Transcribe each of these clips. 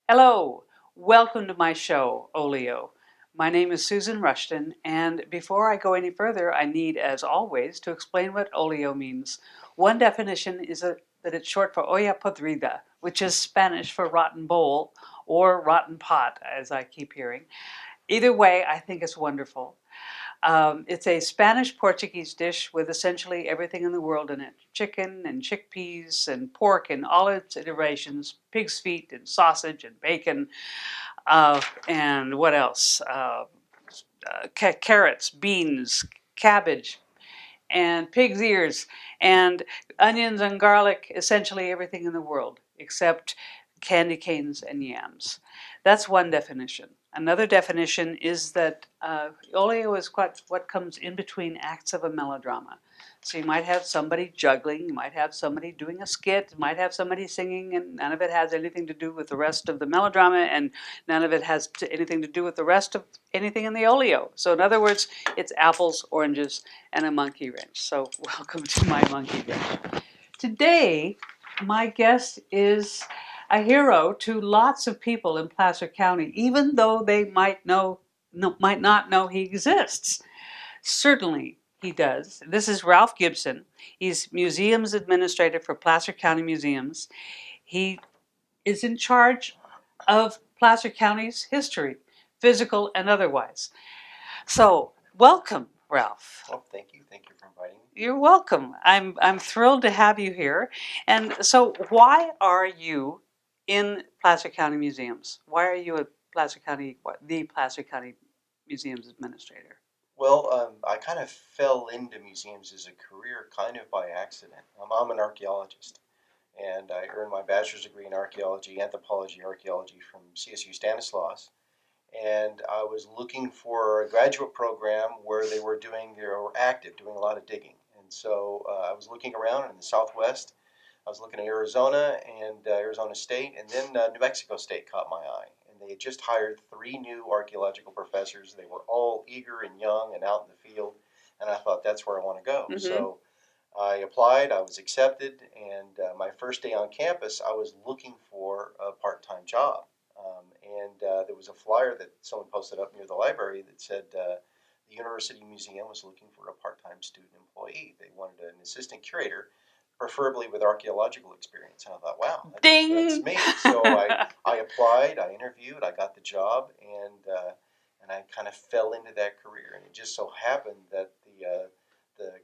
Hello, welcome to my show, Olio. My name is Susan Rushton, and before I go any further, I need, as always, to explain what oleo means. One definition is that it's short for olla podrida, which is Spanish for rotten bowl or rotten pot, as I keep hearing. Either way, I think it's wonderful. It's a Spanish-Portuguese dish with essentially everything in the world in it. Chicken and chickpeas and pork in all its iterations, pig's feet and sausage and bacon, and what else? Carrots, beans, cabbage, and pig's ears, and onions and garlic, essentially everything in the world, except candy canes and yams. That's one definition. Another definition is that olio is what comes in between acts of a melodrama. So you might have somebody juggling, you might have somebody doing a skit, you might have somebody singing, and none of it has anything to do with the rest of the melodrama, and none of it has anything to do with the rest of anything in the olio. So in other words, it's apples, oranges, and a monkey wrench. So welcome to my monkey wrench. Today, my guest is a hero to lots of people in Placer County, even though they might not know he exists. Certainly he does. This is Ralph Gibson. He's museums administrator for Placer County Museums. He is in charge of Placer County's history, physical and otherwise. So, welcome, Ralph. Oh, thank you. Thank you for inviting me. You're welcome. I'm thrilled to have you here. And so, why are you in Placer County Museums? Why are you the Placer County Museums administrator? Well, I kind of fell into museums as a career kind of by accident. I'm an archaeologist, and I earned my bachelor's degree in archaeology, anthropology, archaeology from CSU Stanislaus. And I was looking for a graduate program where they were active, doing a lot of digging. And so I was looking around in the Southwest. I was looking at Arizona and Arizona State, and then New Mexico State caught my eye. And they had just hired 3 new archaeological professors. They were all eager and young and out in the field, and I thought that's where I want to go. Mm-hmm. So I applied, I was accepted, and my first day on campus, I was looking for a part-time job. There was a flyer that someone posted up near the library that said the University Museum was looking for a part-time student employee. They wanted an assistant curator, preferably with archaeological experience. And I thought, wow, that's me. So I applied, I interviewed, I got the job, and I kind of fell into that career. And it just so happened that the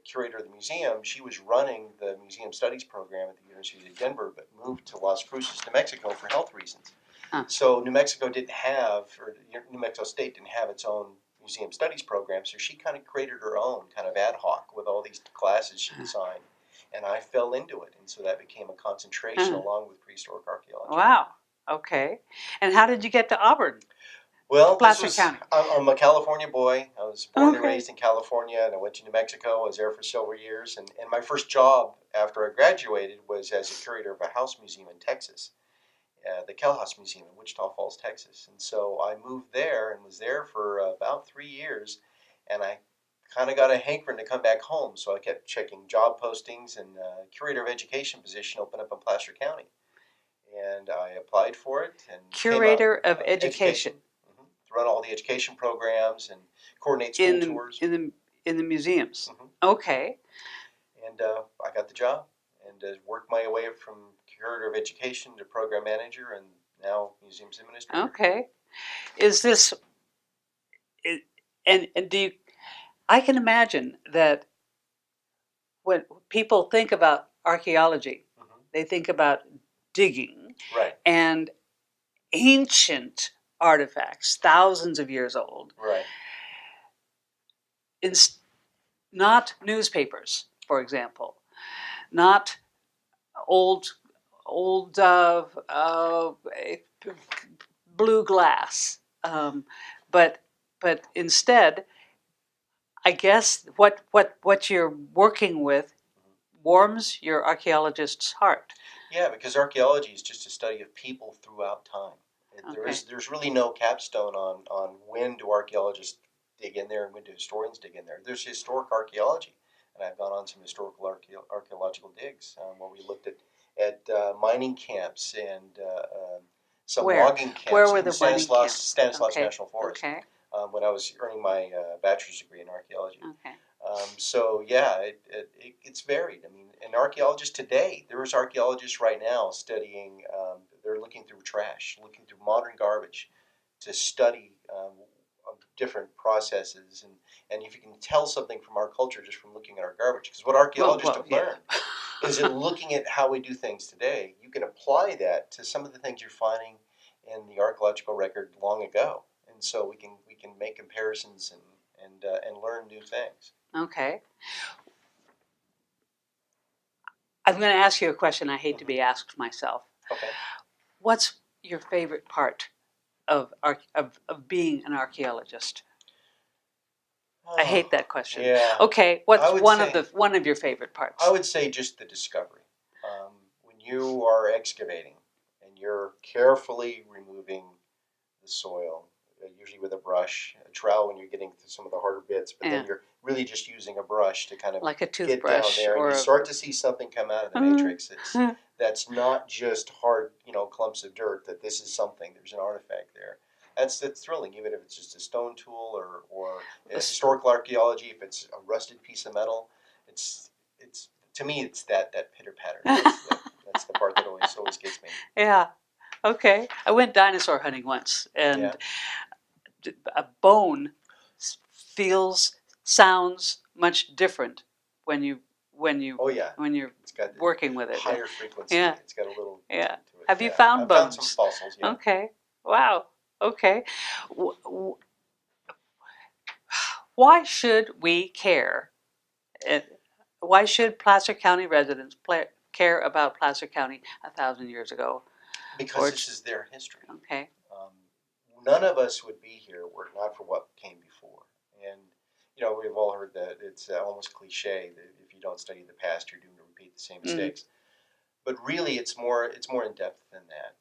curator of the museum, she was running the museum studies program at the University of Denver, but moved to Las Cruces, New Mexico for health reasons. So New Mexico New Mexico State didn't have its own museum studies program, so she kind of created her own kind of ad hoc with all these classes she assigned. And I fell into it, and so that became a concentration along with prehistoric archaeology. Wow. Okay. And how did you get to Auburn? Well, Placer County. I'm a California boy. I was born and raised in California, and I went to New Mexico. I was there for several years, and my first job after I graduated was as a curator of a house museum in Texas. The Kell House Museum in Wichita Falls, Texas. And so I moved there and was there for about 3 years, and I kind of got a hankering to come back home. So I kept checking job postings, and curator of education position opened up in Placer County. And I applied for it. And Curator of education. Mm-hmm. To run all the education programs and coordinate school tours. In the museums. Mm-hmm. Okay. And I got the job and worked my way up from curator of education to program manager and now museums administrator. Okay. Is this, and do you, I can imagine that when people think about archaeology, they think about digging, right, and ancient artifacts, thousands of years old. Right. Not newspapers, for example, not old blue glass, but instead, I guess what you're working with warms your archaeologist's heart. Yeah, because archaeology is just a study of people throughout time. Okay. There's really no capstone on when do archaeologists dig in there and when do historians dig in there. There's historic archaeology, and I've gone on some historical archaeological digs where we looked at mining camps and some Where? logging Where camps were in the mining camps? Stanislaus Okay. National Forest Okay. when I was earning my bachelor's degree in archaeology. Okay. So yeah, it's varied. I mean, an archaeologist today, there's archaeologists right now studying. They're looking through trash, looking through modern garbage, to study different processes, and if you can tell something from our culture just from looking at our garbage, because what archaeologists have Yeah. learned is in looking at how we do things today, you can apply that to some of the things you're finding in the archaeological record long ago, and so we can make comparisons and learn new things. Okay. I'm going to ask you a question I hate to be asked myself. Okay. What's your favorite part of being an archaeologist? I hate that question. Yeah. Okay, what's one of your favorite parts? I would say just the discovery. When you are excavating and you're carefully removing the soil, usually with a brush, a trowel when you're getting to some of the harder bits, but then you're really just using a brush to kind of like a get down toothbrush, there, and or you start to see something come out of the matrix. That's not just hard, clumps of dirt. That this is something. There's an artifact there. That's thrilling, even if it's just a stone tool or historical archaeology. If it's a rusted piece of metal, it's to me it's that pitter patter. That's the part that always gets me. Yeah. Okay. I went dinosaur hunting once, and a bone sounds much different when you're It's got working with it. Higher frequency. Yeah. It's got a little Yeah. to it. Have you found bones? I've found some fossils. Yeah. Okay. Wow. Okay. Why should we care? Why should Placer County residents care about Placer County 1,000 years ago? Because this is their history. Okay. None of us would be here were it not for what came before. And we've all heard that it's almost cliche that if you don't study the past, you're doomed to repeat the same mistakes. But really, it's more in depth than that.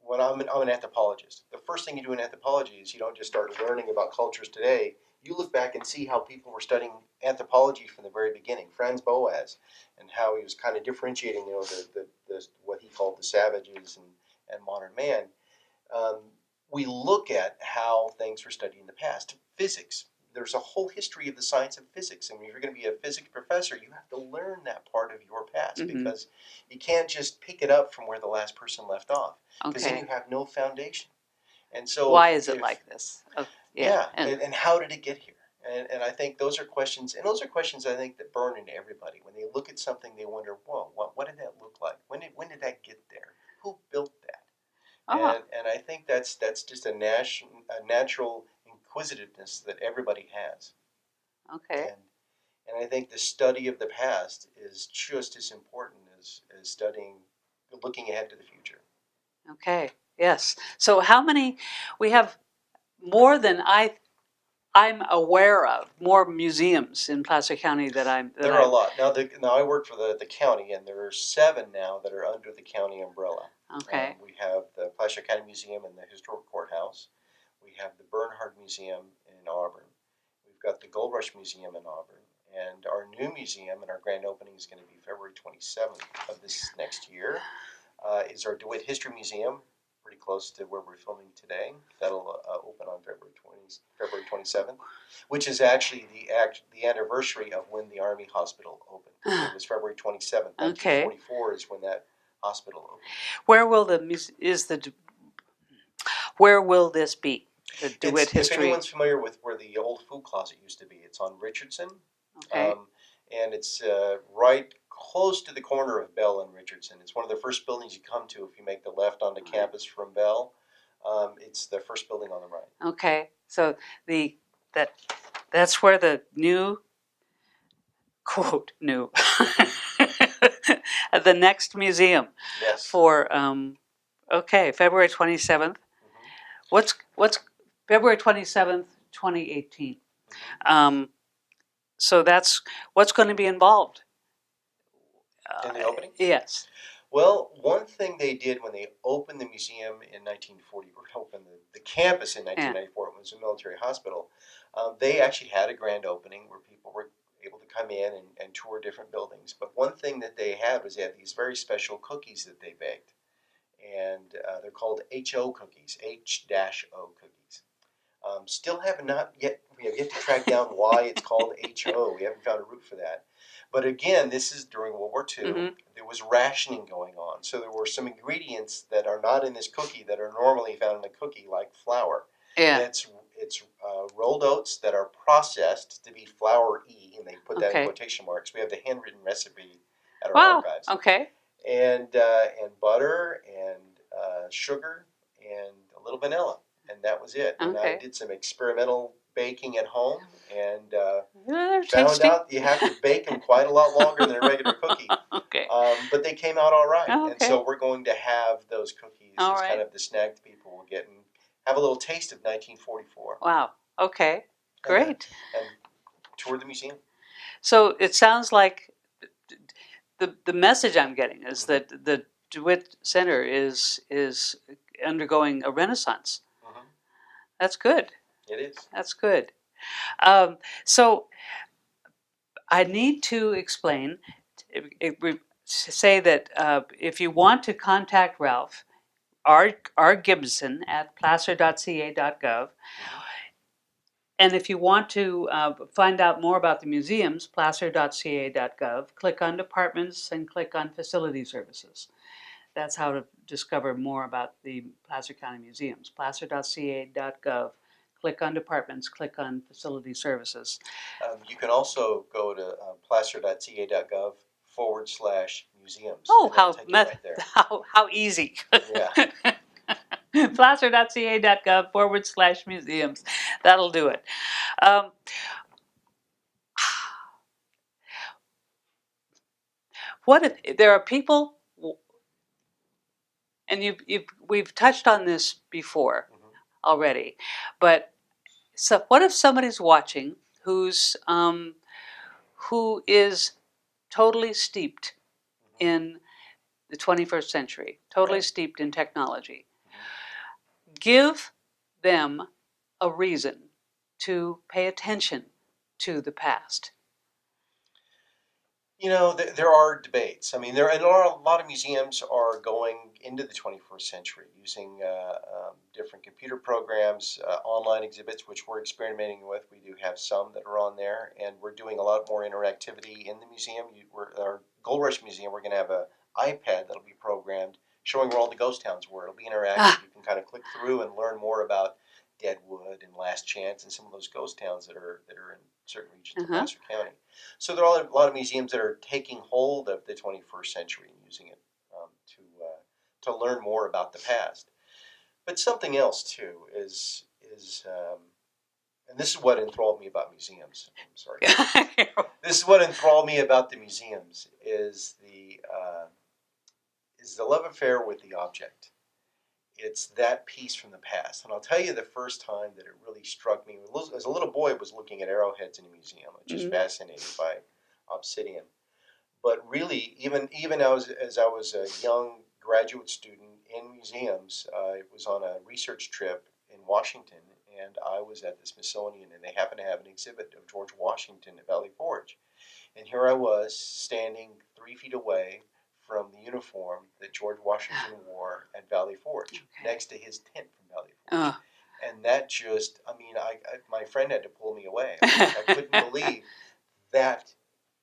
When I'm an anthropologist, the first thing you do in anthropology is you don't just start learning about cultures today. You look back and see how people were studying anthropology from the very beginning. Franz Boas, and how he was kind of differentiating, the what he called the savages and modern man. We look at how things were studied in the past. Physics. There's a whole history of the science of physics. And if you're going to be a physics professor, you have to learn that part of your past, because you can't just pick it up from where the last person left off, because then you have no foundation. And so why is it like this? And how did it get here? And I think those are questions, I think that burn into everybody. When they look at something, they wonder, whoa, what did that look like? When did that get there? Who built that? And I think that's just a natural inquisitiveness that everybody has. Okay. And I think the study of the past is just as important as looking ahead to the future. Okay. Yes. So how many? We have more than I'm aware of, more museums in Placer County that there are a lot. Now I work for the county, and there are 7 now that are under the county umbrella. Okay. We have the Placer County Museum in the historic courthouse. We have the Bernhard Museum in Auburn. We've got the Gold Rush Museum in Auburn. And our new museum, and our grand opening is going to be February 27th of this next year, is our DeWitt History Museum, pretty close to where we're filming today. That'll open on February 27th, which is actually the anniversary of when the Army Hospital opened. It was February 27th. 1944 is when that hospital opened. Where will where will this be? The DeWitt History. If anyone's familiar with where the old food closet used to be, it's on Richardson. Okay. And it's right close to the corner of Bell and Richardson. It's one of the first buildings you come to if you make the left onto campus from Bell. It's the first building on the right. Okay, so that's where the new quote new the next museum. Yes. For February 27th. What's February 27th, 2018. So that's what's going to be involved in the opening? Yes. Well, one thing they did when they opened the museum in 1940, or opened the campus in 1994, it was a military hospital, they actually had a grand opening where people were able to come in and tour different buildings. But one thing that they had was they had these very special cookies that they baked. and they're called HO cookies, H-O cookies. Still have not yet. We have yet to track down why it's called HO. We haven't found a root for that. But again, this is during World War II. Mm-hmm. There was rationing going on, so there were some ingredients that are not in this cookie that are normally found in a cookie, like flour. Yeah. And it's rolled oats that are processed to be flour-y, and they put that in Okay. quotation marks. We have the handwritten recipe at our Wow. archives. Okay. And butter and sugar and a little vanilla, and that was it. And I Okay. did some experimental baking at home, and They're found tasty. out you have to bake them quite a lot longer than a regular cookie. Okay. But they came out all right, Oh, and okay. so we're going to have those cookies All as right. kind of the snack people will get and have a little taste of 1944. Wow. Okay. Great. And tour the museum. So it sounds like the message I'm getting is that the DeWitt Center is undergoing a renaissance. Mm-hmm. That's good. It is. That's good. So I need to explain, say that if you want to contact Ralph, R. Gibson at placer.ca.gov, and if you want to find out more about the museums, placer.ca.gov, click on departments and click on facility services. That's how to discover more about the Placer County Museums. Placer.ca.gov, click on departments, click on facility services. You can also go to placer.ca.gov/museums. Oh, right there. how easy. Yeah. Placer.ca.gov/museums. That'll do it. What if there are people, and we've touched on this before already, but so what if somebody's watching who is totally steeped in the 21st century, totally Right. steeped in technology? Give them a reason to pay attention to the past. You know, there are debates. I mean, there are a lot of museums are going into the 21st century using different computer programs, online exhibits, which we're experimenting with. We do have some that are on there, and we're doing a lot more interactivity in the museum. Our Gold Rush Museum, we're going to have an iPad that'll be programmed showing where all the ghost towns were. It'll be interactive. You can kind of click through and learn more about Deadwood and Last Chance and some of those ghost towns that are in certain regions of Placer County. So there are a lot of museums that are taking hold of the 21st century and using it to learn more about the past. But something else too is and this is what enthralled me about museums. I'm sorry. This is what enthralled me about the museums is the love affair with the object. It's that piece from the past. And I'll tell you the first time that it really struck me, as a little boy, I was looking at arrowheads in a museum. I was just fascinated by obsidian. But really, even as I was a young graduate student in museums, I was on a research trip in Washington, and I was at the Smithsonian, and they happened to have an exhibit of George Washington at Valley Forge. And here I was standing 3 feet away from the uniform that George Washington wore at Valley Forge, next to his tent from Valley Forge. And that just, I mean, my friend had to pull me away. I couldn't believe that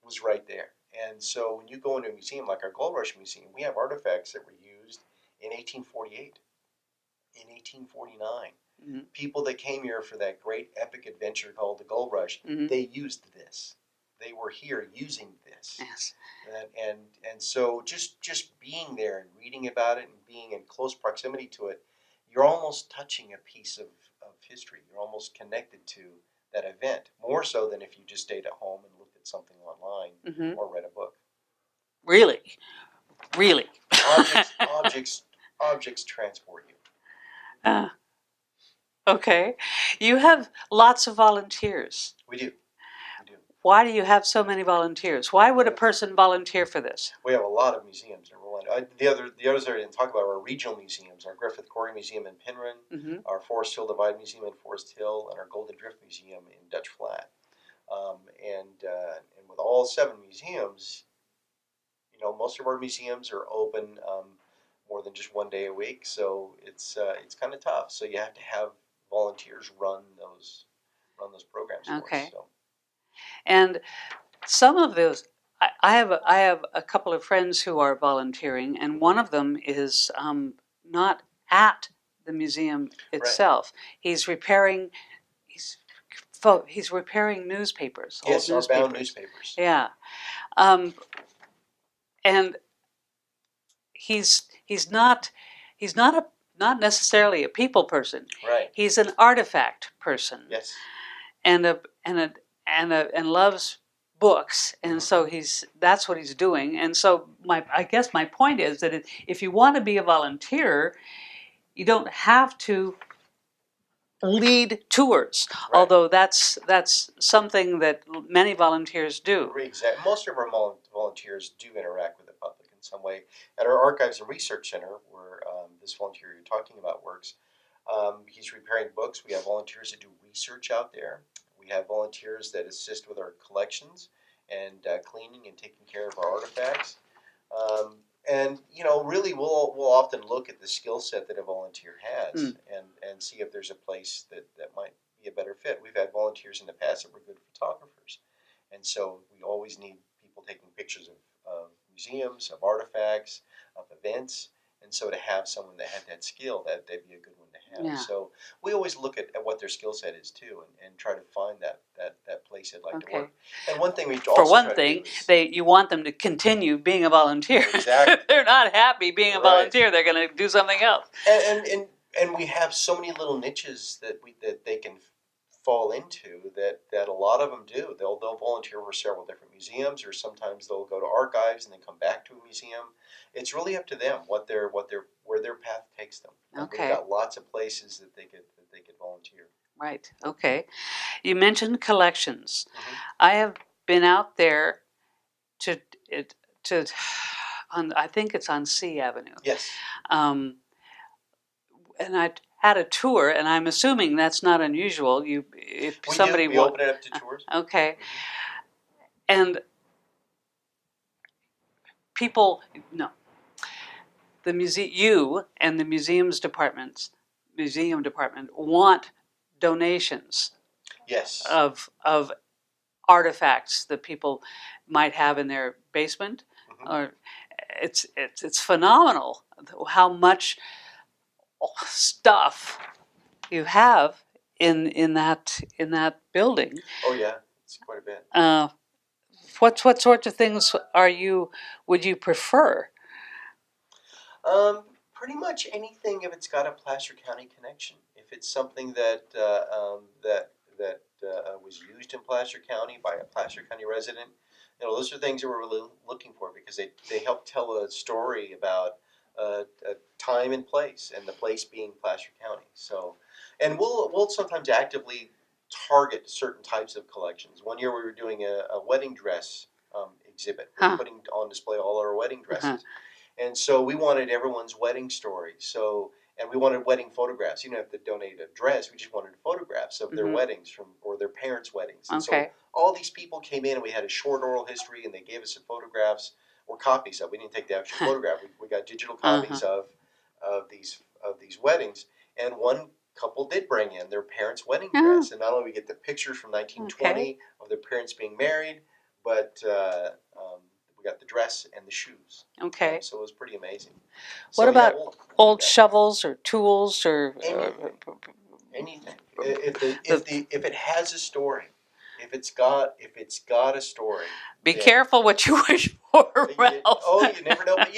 was right there. And so when you go into a museum like our Gold Rush Museum, we have artifacts that were used in 1848, in 1849. People that came here for that great epic adventure called the Gold Rush, they used this. They were here using this. Yes. And so just being there and reading about it and being in close proximity to it, you're almost touching a piece of history. You're almost connected to that event, more so than if you just stayed at home and looked at something online or read a book. Really? Objects transport you. Okay. You have lots of volunteers. We do. Why do you have so many volunteers? Why would a person volunteer for this? We have a lot of museums. The others that I didn't talk about are regional museums. Our Griffith Quarry Museum in Penryn, our Forest Hill Divide Museum in Forest Hill, and our Golden Drift Museum in Dutch Flat. And with all 7 museums, you know, most of our museums are open more than just one day a week, so it's kind of tough. So you have to have volunteers run those programs for us. Okay. So And some of those, I have a couple of friends who are volunteering, and one of them is not at the museum right, itself. He's repairing. He's he's repairing newspapers, old yes, our bound newspapers. newspapers. Yeah, um, and he's not not necessarily a people person. Right. He's an artifact person. Yes. And and loves books, and so that's what he's doing. And so I guess my point is that if you want to be a volunteer, you don't have to lead tours, Right. although that's something that many volunteers do. Exactly. Most of our volunteers do interact with the public in some way. At our Archives and Research Center, where this volunteer you're talking about works, he's repairing books. We have volunteers that do research out there. We have volunteers that assist with our collections and cleaning and taking care of our artifacts. And really, we'll often look at the skill set that a volunteer has and see if there's a place that might be a better fit. We've had volunteers in the past that were good photographers, and so we always need people taking pictures of museums, of artifacts, of events. And so to have someone that had that skill, that'd be a good one to have. Yeah. So we always look at what their skill set is too, and try to find that place they'd like to work. And one thing we also For one try thing, to do is, you want them to continue being a volunteer. Exactly. If they're not happy being a Right. volunteer, they're going to do something else. and we have so many little niches that they can fall into that a lot of them do. They'll volunteer for several different museums, or sometimes they'll go to archives and then come back to a museum. It's really up to them where their path takes them. Okay. They've got lots of places that they could volunteer. Right. Okay. You mentioned collections. Mm-hmm. I have been out there to I think it's on C Avenue. Yes. And I had a tour, and I'm assuming that's not unusual. If somebody we open it up to tours. Okay. Mm-hmm. And people, no, the you and the museum department want donations. Yes. Of artifacts that people might have in their basement. Mm-hmm. Or it's phenomenal how much stuff you have in that building. Oh yeah, it's quite a bit. What sorts of things would you prefer? Pretty much anything if it's got a Placer County connection. If it's something that was used in Placer County by a Placer County resident, those are things that we're really looking for, because they help tell a story about a time and place, and the place being Placer County. So, and we'll sometimes actively target certain types of collections. One year we were doing a wedding dress exhibit. We were putting on display all our wedding dresses. And so we wanted everyone's wedding story. And we wanted wedding photographs. You don't have to donate a dress. We just wanted photographs of their weddings or their parents' weddings. And so all these people came in, and we had a short oral history, and they gave us some photographs or copies of. We didn't take the actual photograph. We got digital copies of these weddings. And one couple did bring in their parents' wedding dress, and not only we get the pictures from 1920 of their parents being married, but we got the dress and the shoes. Okay. So it was pretty amazing. What about old shovels or tools or anything? If it has a story, if it's got a story. Be careful what you wish for, Ralph. You never know. But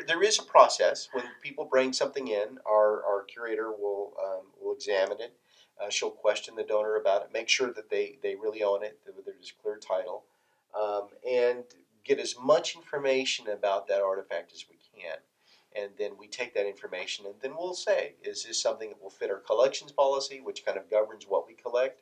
there is a process when people bring something in. Our curator will examine it. She'll question the donor about it, make sure that they really own it, that there's clear title, and get as much information about that artifact as we can. And then we take that information, and then we'll say, is this something that will fit our collections policy, which kind of governs what we collect?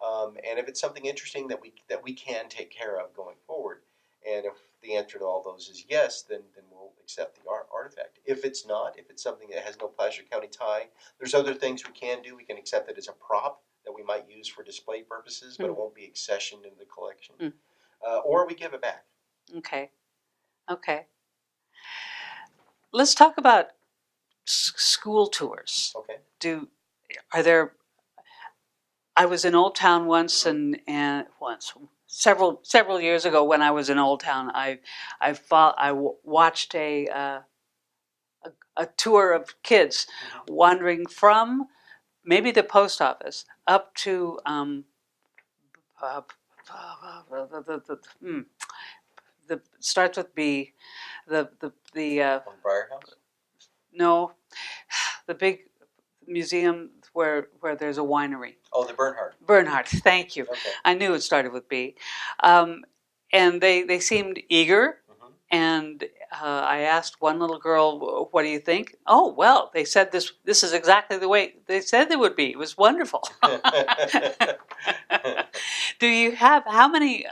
And if it's something interesting that we can take care of going forward, and if the answer to all those is yes, then we'll accept the artifact. If it's not, if it's something that has no Placer County tie, there's other things we can do. We can accept it as a prop that we might use for display purposes, but it won't be accessioned into the collection. Or we give it back. Okay. Let's talk about school tours. Okay. Are there? I was in Old Town once, and once several years ago when I was in Old Town, I watched a tour of kids wandering from maybe the post office up to uh, the starts with B, On Briar House? no, the big museum where there's a winery. Oh, the Bernhardt. Bernhardt, thank you. Okay. I knew it started with B. And they seemed eager. And I asked one little girl, "What do you think?" "Oh, well," they said, this is exactly the way they said it would be. It was wonderful. Do you have how many?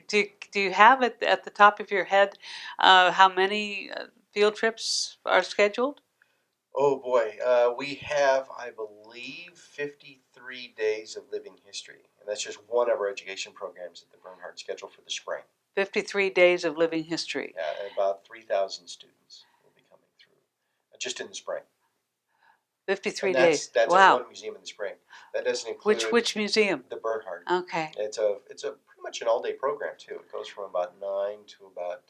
Do you have at the top of your head how many field trips are scheduled? Oh boy, we have, I believe, 53 days of living history, and that's just one of our education programs at the Bernhardt scheduled for the spring. 53 days of living history. Yeah, and about 3,000 students will be coming through just in the spring. 53 and days. That's Wow. at one museum in the spring. That doesn't include Which museum? the Bernhardt. Okay. It's a pretty much an all day program too. It goes from about 9 to about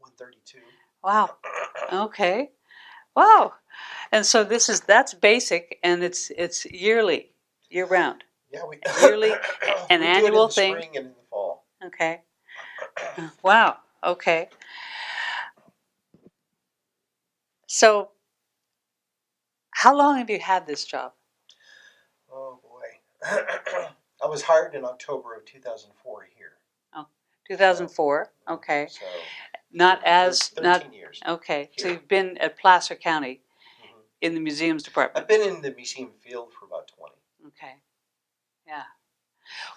1:32. Wow. Okay. Wow. And so that's basic, and it's yearly, year round. Yeah, we Yearly, an we annual do it in the thing. spring and in the fall. Okay. Wow. Okay. So, how long have you had this job? Oh boy, I was hired in October of 2004 here. Oh, 2004. Okay. So Not as 13 years. Okay. So Here. you've been at Placer County in the museums department. I've been in the museum field for about 20. Okay. Yeah.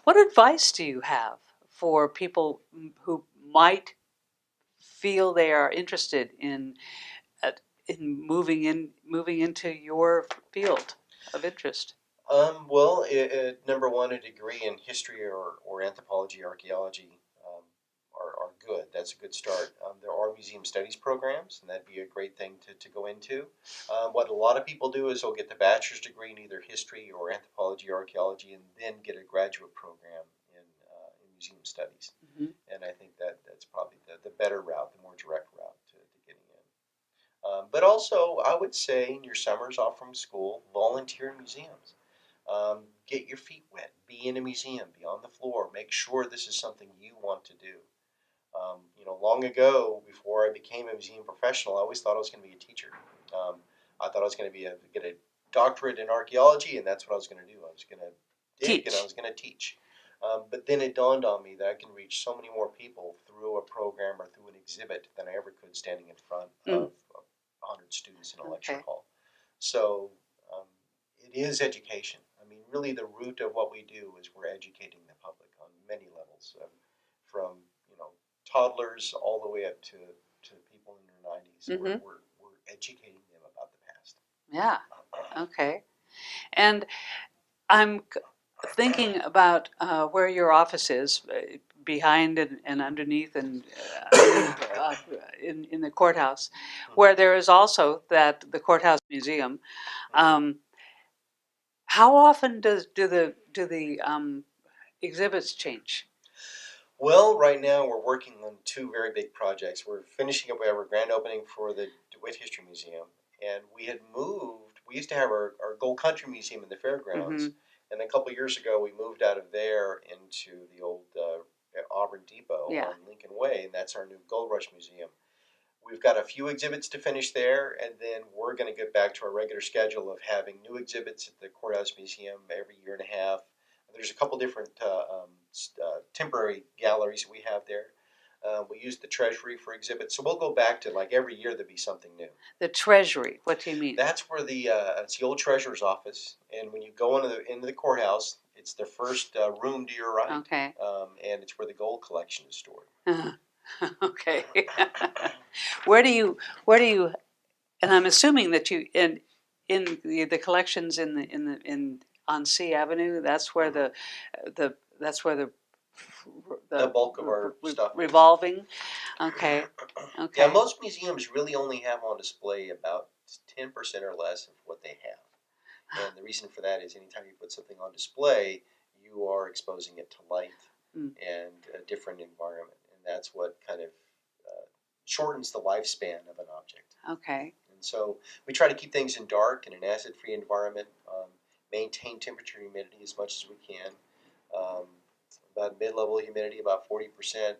What advice do you have for people who might feel they are interested in moving into your field of interest? Well, number one, a degree in history or anthropology, archaeology are good. That's a good start. There are museum studies programs, and that'd be a great thing to go into. What a lot of people do is they'll get the bachelor's degree in either history or anthropology, archaeology, and then get a graduate program in museum studies. And I think that's probably the better route, the more direct route to getting in. But also, I would say in your summers off from school, volunteer in museums. Get your feet wet. Be in a museum. Be on the floor. Make sure this is something you want to do. Long ago, before I became a museum professional, I always thought I was going to be a teacher. I thought I was going to get a doctorate in archaeology, and that's what I was going to do. I was going to dig, and I was going to teach. But then it dawned on me that I can reach so many more people through a program or through an exhibit than I ever could standing in front of 100 students in a lecture hall. So it is education. I mean, really, the root of what we do is we're educating the public on many levels, from toddlers all the way up to people in their 90s. We're educating them about the past. Yeah. Okay. And I'm thinking about where your office is, behind and underneath and in the courthouse, where there is also the courthouse museum. How often do the exhibits change? Well, right now we're working on two very big projects. We're finishing up our grand opening for the DeWitt History Museum, and we had moved. We used to have our Gold Country Museum in the fairgrounds, and a couple years ago we moved out of there into the old Auburn Depot on Lincoln Way, and that's our new Gold Rush Museum. We've got a few exhibits to finish there, and then we're going to get back to our regular schedule of having new exhibits at the Courthouse Museum every year and a half. There's a couple different temporary galleries we have there. We use the Treasury for exhibits, so we'll go back to like every year there'll be something new. The Treasury, what do you mean? That's where it's the old Treasurer's office, and when you go into the courthouse, it's the first room to your right. Okay. And it's where the gold collection is stored. Okay. Where do you? And I'm assuming that you in the collections in on C Avenue. That's where the bulk of our stuff revolving. Okay. Yeah, Okay. most museums really only have on display about 10% or less of what they have. And the reason for that is anytime you put something on display, you are exposing it to light Mm. and a different environment. And that's what kind of shortens the lifespan of an object. Okay. And so we try to keep things in dark in an acid-free environment, maintain temperature and humidity as much as we can. Um, about mid-level humidity, about 40%.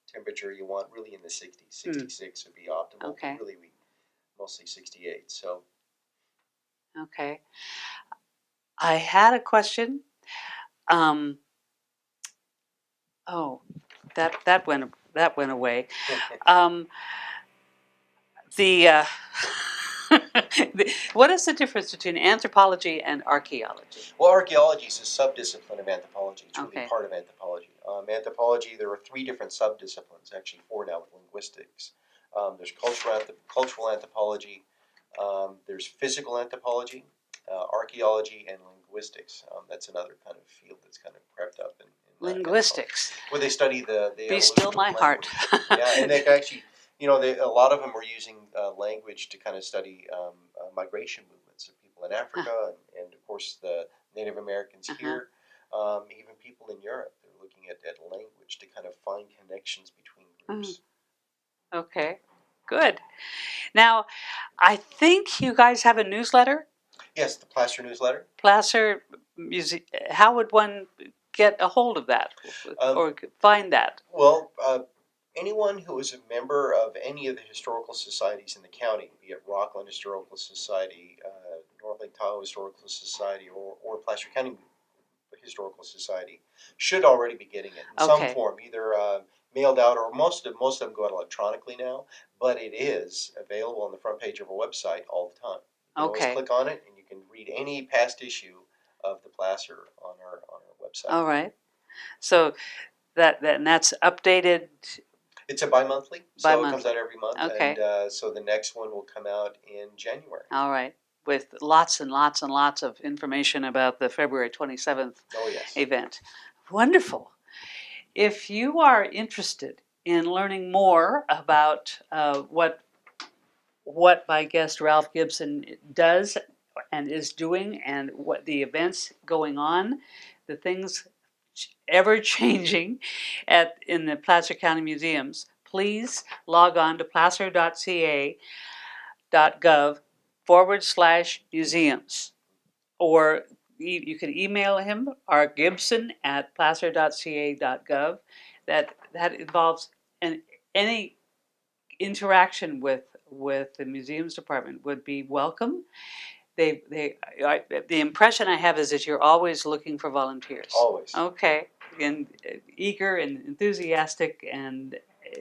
Temperature you want really in the 60s. 66 would be optimal. Okay. Really, we mostly 68. So Okay. I had a question. Um, oh, that went away. Um, the what is the difference between anthropology and archaeology? well, archaeology is a subdiscipline of anthropology. It's really Okay. part of anthropology. Anthropology, there are three different subdisciplines, actually four now with linguistics. There's cultural anthropology, there's physical anthropology, archaeology, and linguistics. That's another kind of field that's kind of crept up in Linguistics. where they study the Be evolution still of my heart. language. Yeah, and they actually, a lot of them are using language to kind of study migration movements of people in Africa and of course the Native Americans here, even people in Europe. They're looking at language to kind of find connections between groups. Okay. Good. Now, I think you guys have a newsletter. Yes, the Placer newsletter. Placer Music. How would one get a hold of that or find that? Well, anyone who is a member of any of the historical societies in the county, be it Rockland Historical Society, North Lake Tahoe Historical Society, or Placer County Historical Society, should already be getting it in some form, either mailed out or most of them go out electronically now. But it is available on the front page of our website all the time. You can always click on it, and you can read any past issue of the Placer on our website. All right. So and that's updated. It's a bi-monthly, so Bi-monthly. it comes out every month. Okay. And so the next one will come out in January. All right. With lots and lots and lots of information about the February 27th event. Wonderful. If you are interested in learning more about what my guest Ralph Gibson does and is doing and what the events going on, the things ever changing in the Placer County Museums, please log on to placer.ca.gov/museums, or you can email him, rgibson@placer.ca.gov. That involves any interaction with the museums department would be welcome. The impression I have is that you're always looking for volunteers. Always. Okay, and eager and enthusiastic and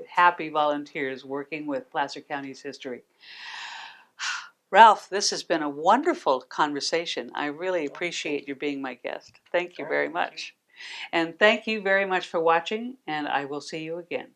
happy volunteers working with Placer County's history. Ralph, this has been a wonderful conversation. I really appreciate you being my guest. Thank you very much. And thank you very much for watching, and I will see you again.